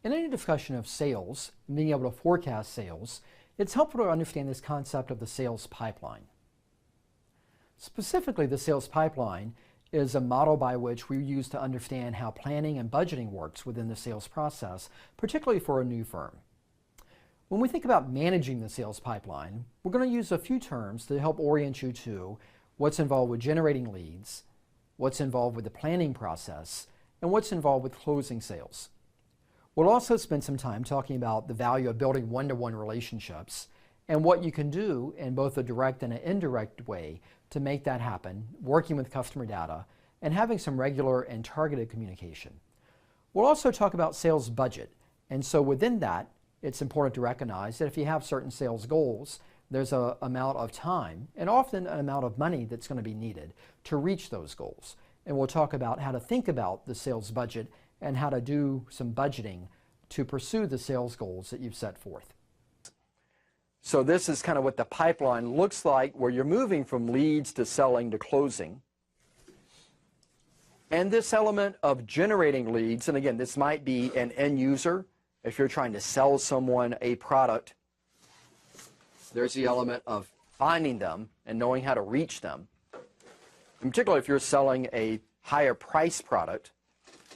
In any discussion of sales, being able to forecast sales, it's helpful to understand this concept of the sales pipeline. Specifically, the sales pipeline is a model by which we use to understand how planning and budgeting works within the sales process, particularly for a new firm. When we think about managing the sales pipeline, we're going to use a few terms to help orient you to what's involved with generating leads, what's involved with the planning process, and what's involved with closing sales. We'll also spend some time talking about the value of building one-to-one relationships and what you can do in both a direct and an indirect way to make that happen, working with customer data and having some regular and targeted communication. We'll also talk about sales budget. And so within that, it's important to recognize that if you have certain sales goals, there's an amount of time and often an amount of money that's going to be needed to reach those goals. And we'll talk about how to think about the sales budget and how to do some budgeting to pursue the sales goals that you've set forth. So this is kind of what the pipeline looks like, where you're moving from leads to selling to closing. And this element of generating leads, and again, this might be an end user. If you're trying to sell someone a product, there's the element of finding them and knowing how to reach them. In particular, if you're selling a higher price product,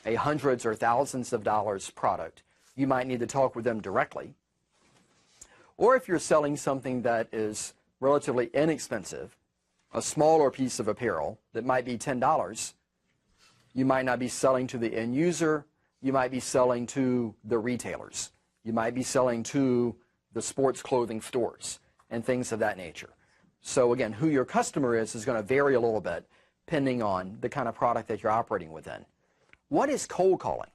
a hundreds or thousands of dollars product, you might need to talk with them directly. Or if you're selling something that is relatively inexpensive, a smaller piece of apparel that might be $10, you might not be selling to the end user, you might be selling to the retailers. You might be selling to the sports clothing stores and things of that nature. So again, who your customer is going to vary a little bit depending on the kind of product that you're operating within. What is cold calling?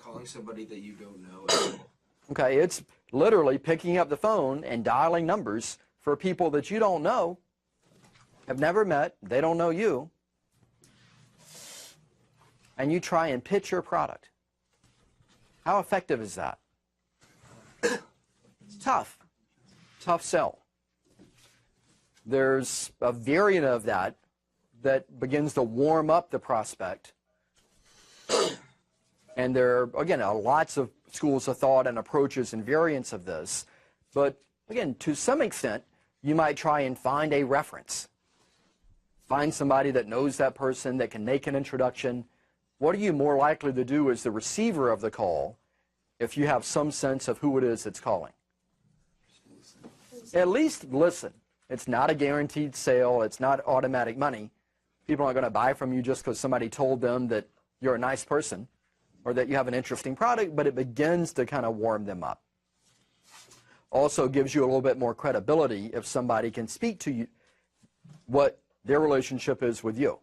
Calling somebody that you don't know. Okay, it's literally picking up the phone and dialing numbers for people that you don't know, have never met, they don't know you, and you try and pitch your product. How effective is that? It's tough. Tough sell. There's a variant of that that begins to warm up the prospect. And there are, again, lots of schools of thought and approaches and variants of this. But again, to some extent, you might try and find a reference. Find somebody that knows that person, that can make an introduction. What are you more likely to do as the receiver of the call if you have some sense of who it is that's calling? At least listen. It's not a guaranteed sale. It's not automatic money. People aren't going to buy from you just because somebody told them that you're a nice person or that you have an interesting product, but it begins to kind of warm them up. Also gives you a little bit more credibility if somebody can speak to you what their relationship is with you.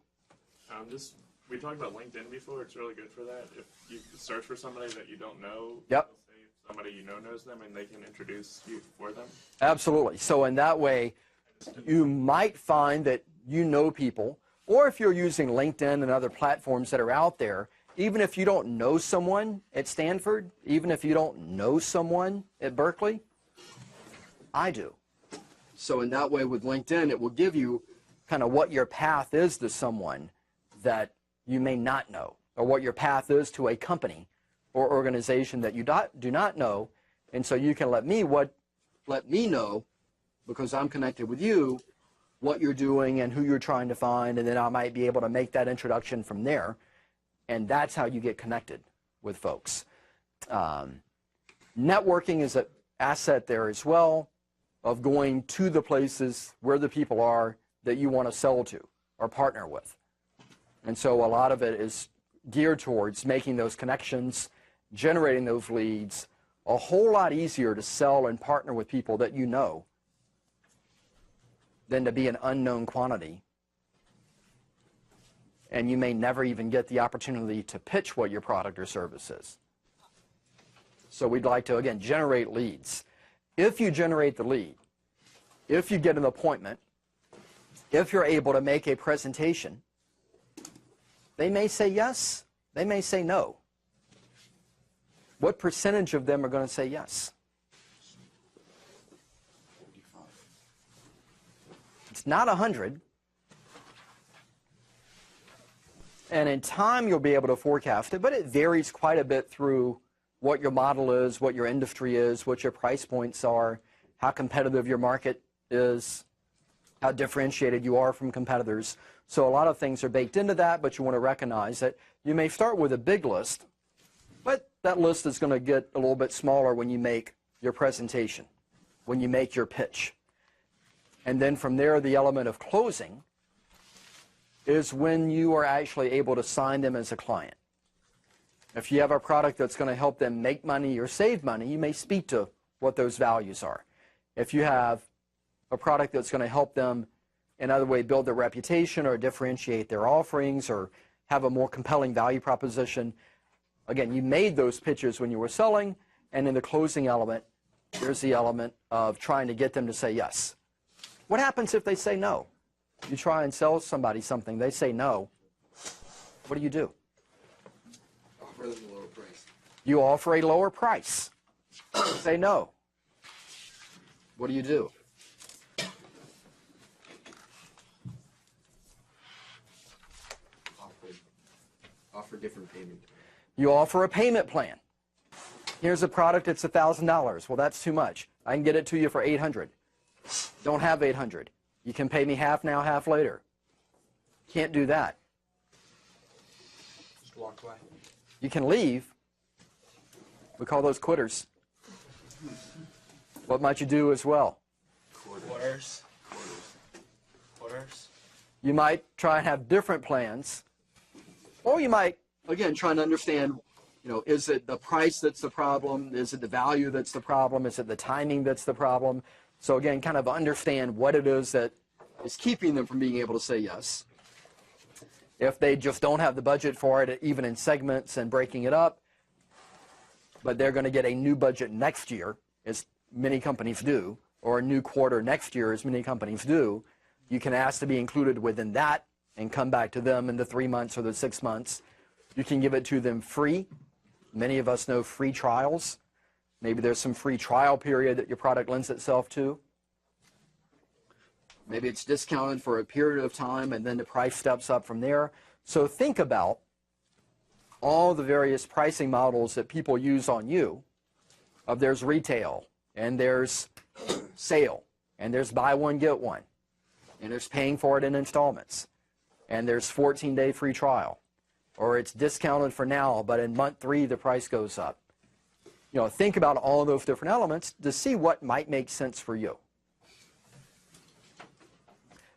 We talked about LinkedIn before. It's really good for that. If you search for somebody that you don't know, yep, say somebody you know knows them and they can introduce you for them. Absolutely. So in that way, you might find that you know people, or if you're using LinkedIn and other platforms that are out there, even if you don't know someone at Stanford, even if you don't know someone at Berkeley, I do. So in that way with LinkedIn, it will give you kind of what your path is to someone that you may not know, or what your path is to a company or organization that you do not know. And so you can let me know, because I'm connected with you, what you're doing and who you're trying to find, and then I might be able to make that introduction from there. And that's how you get connected with folks. Networking is an asset there as well, of going to the places where the people are that you want to sell to or partner with. And so a lot of it is geared towards making those connections, generating those leads, a whole lot easier to sell and partner with people that you know than to be an unknown quantity. And you may never even get the opportunity to pitch what your product or service is. So we'd like to, again, generate leads. If you generate the lead, if you get an appointment, if you're able to make a presentation, they may say yes, they may say no. What percentage of them are going to say yes? It's not 100. And in time, you'll be able to forecast it, but it varies quite a bit through what your model is, what your industry is, what your price points are, how competitive your market is, how differentiated you are from competitors. So a lot of things are baked into that, but you want to recognize that you may start with a big list, but that list is going to get a little bit smaller when you make your presentation, when you make your pitch. And then from there, the element of closing is when you are actually able to sign them as a client. If you have a product that's going to help them make money or save money, you may speak to what those values are. If you have a product that's going to help them in other way build their reputation or differentiate their offerings or have a more compelling value proposition, again, you made those pitches when you were selling, and in the closing element, there's the element of trying to get them to say yes. What happens if they say no? You try and sell somebody something, they say no. What do? Offer them a lower price. You offer a lower price. Say no. What do? Offer different payment. You offer a payment plan. Here's a product, it's $1,000. Well, that's too much. I can get it to you for $800. Don't have $800. You can pay me half now, half later. Can't do that. Just walk away. You can leave. We call those quitters. What might you do as well? Quarters. You might try and have different plans. Or you might, again, try and understand, is it the price that's the problem? Is it the value that's the problem? Is it the timing that's the problem? So again, kind of understand what it is that is keeping them from being able to say yes. If they just don't have the budget for it, even in segments and breaking it up, but they're going to get a new budget next year, as many companies do, or a new quarter next year, as many companies do, you can ask to be included within that and come back to them in the 3 months or the 6 months. You can give it to them free. Many of us know free trials. Maybe there's some free trial period that your product lends itself to. Maybe it's discounted for a period of time and then the price steps up from there. So think about all the various pricing models that people use on you. There's retail, and there's sale, and there's buy one, get one, and there's paying for it in installments, and there's 14-day free trial, or it's discounted for now, but in month 3 the price goes up. Think about all of those different elements to see what might make sense for you.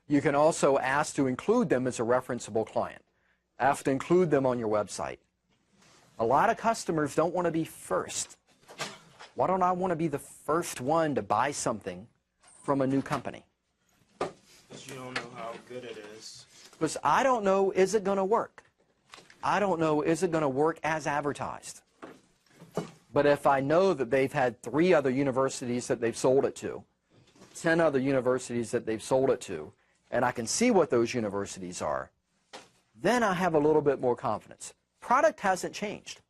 You can also ask to include them as a referenceable client. Ask to include them on your website. A lot of customers don't want to be first. Why don't I want to be the first one to buy something from a new company? Because you don't know how good it is. Because I don't know, is it going to work? I don't know, is it going to work as advertised? But if I know that they've had 3 other universities that they've sold it to, 10 other universities that they've sold it to, and I can see what those universities are, then I have a little bit more confidence. Product hasn't changed.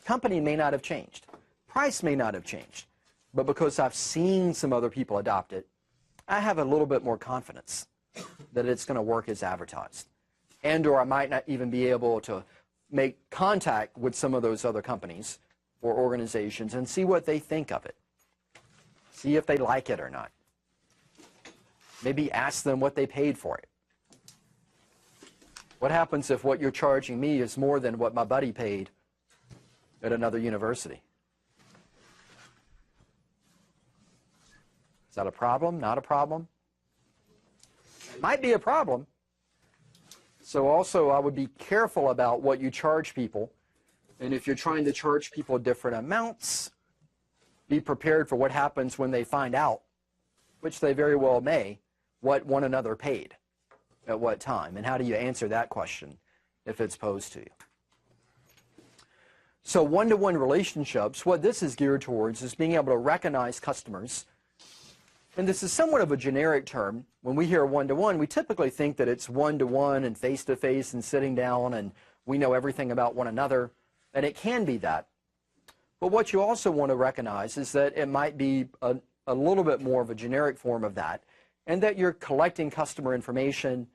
Company may not have changed. Price may not have changed. But because I've seen some other people adopt it, I have a little bit more confidence that it's going to work as advertised. And or I might not even be able to make contact with some of those other companies or organizations and see what they think of it. See if they like it or not. Maybe ask them what they paid for it. What happens if what you're charging me is more than what my buddy paid at another university? Is that a problem? Not a problem? It might be a problem. So also I would be careful about what you charge people. And if you're trying to charge people different amounts, be prepared for what happens when they find out, which they very well may, what one another paid at what time. And how do you answer that question if it's posed to you? So one-to-one relationships, what this is geared towards is being able to recognize customers. And this is somewhat of a generic term. When we hear one-to-one, we typically think that it's one-to-one and face-to-face and sitting down and we know everything about one another. And it can be that. But what you also want to recognize is that it might be a little bit more of a generic form of that, and that you're collecting customer information,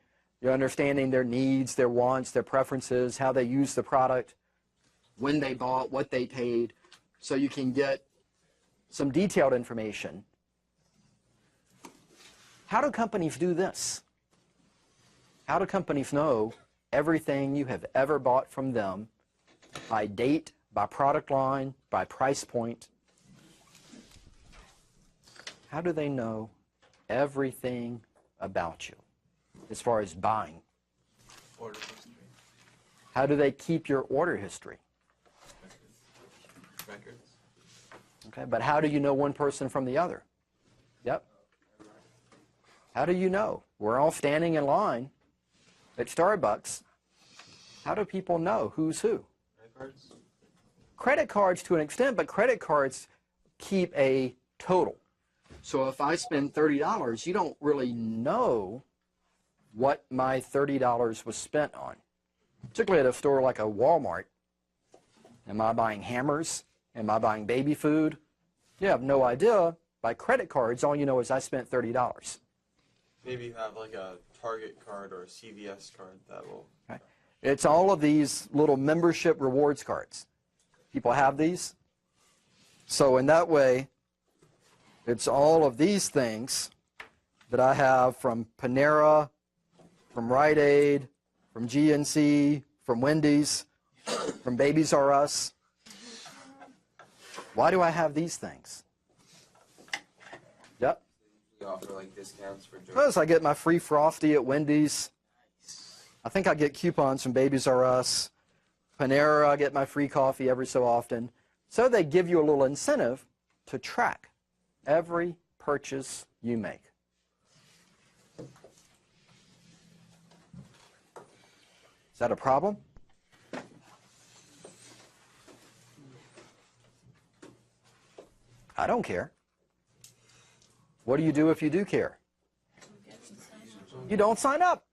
You're understanding their needs, their wants, their preferences, how they use the product, when they bought, what they paid, so you can get some detailed information. How do companies do this? How do companies know everything you have ever bought from them by date, by product line, by price point? How do they know everything about you as far as buying? Order history. How do they keep your order history? Records. Okay, but how do you know one person from the other? Yep. How do you know? We're all standing in line at Starbucks. How do people know who's who? Records. Credit cards to an extent, but credit cards keep a total. So if I spend $30, you don't really know what my $30 was spent on. Particularly at a store like a Walmart. Am I buying hammers? Am I buying baby food? You have no idea. By credit cards, all you know is I spent $30. Maybe you have like a Target card or a CVS card that will. Okay. It's all of these little membership rewards cards. People have these. So in that way, it's all of these things that I have from Panera, from Rite Aid, from GNC, from Wendy's, from Babies R Us. Why do I have these things? Yep. We offer like discounts for Because I get my free Frosty at Wendy's. I think I get coupons from Babies R Us. Panera, I get my free coffee every so often. So they give you a little incentive to track every purchase you make. Is that a problem? I don't care. What do you do if you do care? You don't sign up.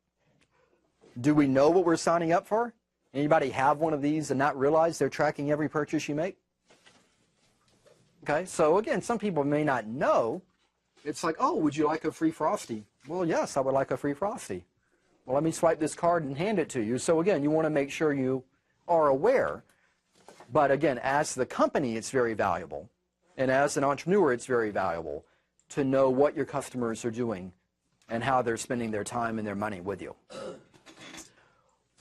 Do we know what we're signing up for? Anybody have one of these and not realize they're tracking every purchase you make? Okay, so again, some people may not know. It's like, oh, would you like a free Frosty? Well, yes, I would like a free Frosty. Well, let me swipe this card and hand it to you. So again, you want to make sure you are aware. But again, as the company, it's very valuable. And as an entrepreneur, it's very valuable to know what your customers are doing and how they're spending their time and their money with you.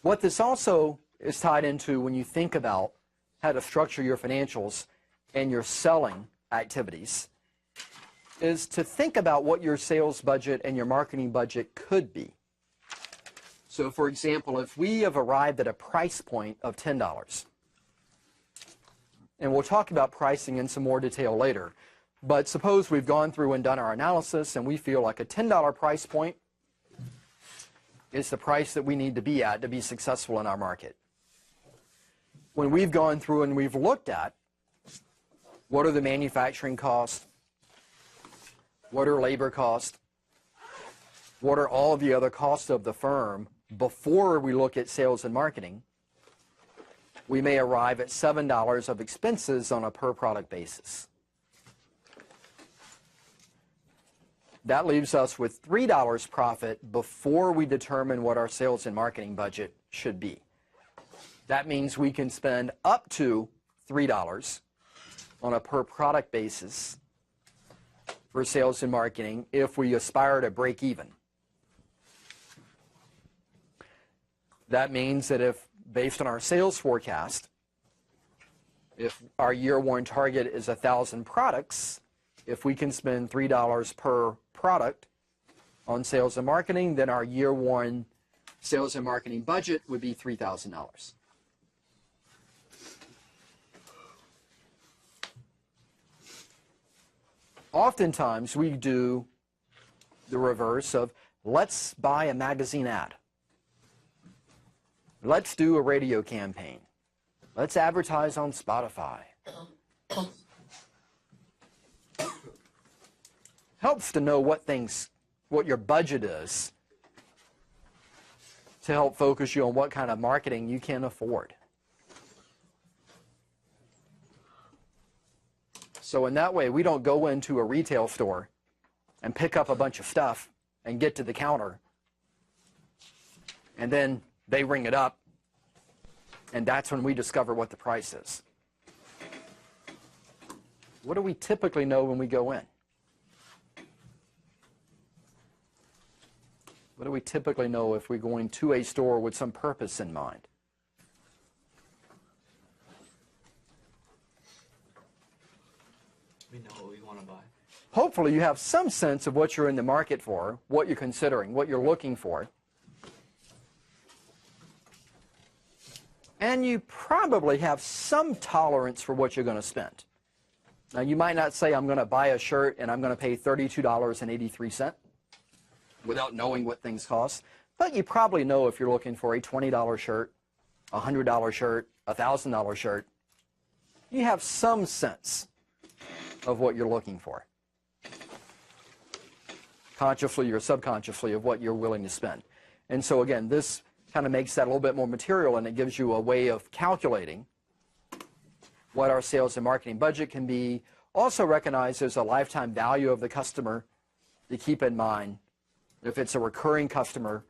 What this also is tied into when you think about how to structure your financials and your selling activities is to think about what your sales budget and your marketing budget could be. So for example, if we have arrived at a price point of $10, and we'll talk about pricing in some more detail later, but suppose we've gone through and done our analysis and we feel like a $10 price point is the price that we need to be at to be successful in our market. When we've gone through and we've looked at what are the manufacturing costs, what are labor costs, what are all of the other costs of the firm before we look at sales and marketing, we may arrive at $7 of expenses on a per product basis. That leaves us with $3 profit before we determine what our sales and marketing budget should be. That means we can spend up to $3 on a per product basis for sales and marketing if we aspire to break even. That means that if, based on our sales forecast, if our year one target is 1,000 products, if we can spend $3 per product on sales and marketing, then our year one sales and marketing budget would be $3,000. Oftentimes we do the reverse of let's buy a magazine ad. Let's do a radio campaign. Let's advertise on Spotify. Helps to know what your budget is to help focus you on what kind of marketing you can afford. So in that way, we don't go into a retail store and pick up a bunch of stuff and get to the counter and then they ring it up, and that's when we discover what the price is. What do we typically know when we go in? What do we typically know if we're going to a store with some purpose in mind? We know what we want to buy. Hopefully you have some sense of what you're in the market for, what you're considering, what you're looking for. And you probably have some tolerance for what you're going to spend. Now, you might not say, I'm going to buy a shirt and I'm going to pay $32.83 without knowing what things cost, but you probably know if you're looking for a $20 shirt, a $100 shirt, a $1,000 shirt. You have some sense of what you're looking for, consciously or subconsciously, of what you're willing to spend. And so again, this kind of makes that a little bit more material, and it gives you a way of calculating what our sales and marketing budget can be. Also recognize there's a lifetime value of the customer to keep in mind. If it's a recurring customer,